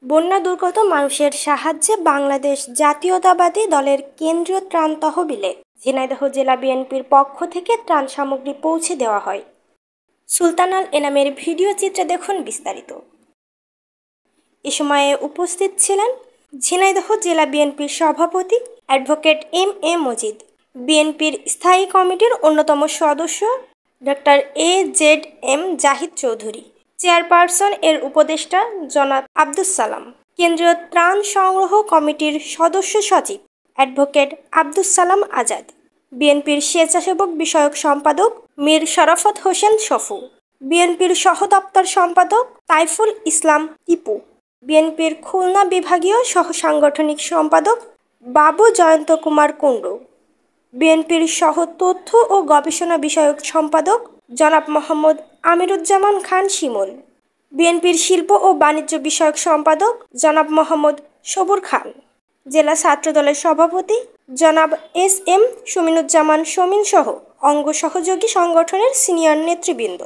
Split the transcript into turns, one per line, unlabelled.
বন্যা দুর্গত মানুষের সাহায্যে বাংলাদেশ জাতীয়তাবাদী দলের কেন্দ্রীয় ত্রাণ তহবিলে ঝিনাইদহ জেলা বিএনপির পক্ষ থেকে ত্রাণ সামগ্রী পৌঁছে দেওয়া হয়। সুলতান এনামের ভিডিও চিত্রে দেখুন বিস্তারিত। এ সময়ে উপস্থিত ছিলেন ঝিনাইদহ জেলা বিএনপির সভাপতি অ্যাডভোকেট এম মজিদ, বিএনপির স্থায়ী কমিটির অন্যতম সদস্য doctor AZM Zahid Chowdhury, chairperson এর উপদেষ্টা জনাব আব্দুস সালাম, কেন্দ্রীয় ত্রাণ সংগ্রহ কমিটির সদস্য সচিব অ্যাডভোকেট আব্দুস সালাম আজাদ, বিএনপির স্বেচ্ছাসেবক বিষয়ক সম্পাদক মীর শরাফত হোসেন সফু, বিএনপির সহ দপ্তর সম্পাদক তাইফুল ইসলাম টিপু, বিএনপির খুলনা বিভাগীয় সহ সাংগঠনিক সম্পাদক বাবু জয়ন্ত কুমার কুণ্ডু, বিএনপির সহ তথ্য ও গবেষণা বিষয়ক সম্পাদক জনাব মোহাম্মদ আমিরুজ্জামান খান শিমুল, বিএনপির শিল্প ও বাণিজ্য বিষয়ক সম্পাদক জনাব মোহাম্মদ সবুর খান, জেলা ছাত্রদলের সভাপতি জনাব SM শমিনুজ্জামান শমিন সহ অঙ্গ সহযোগী সংগঠনের সিনিয়র নেতৃবৃন্দ।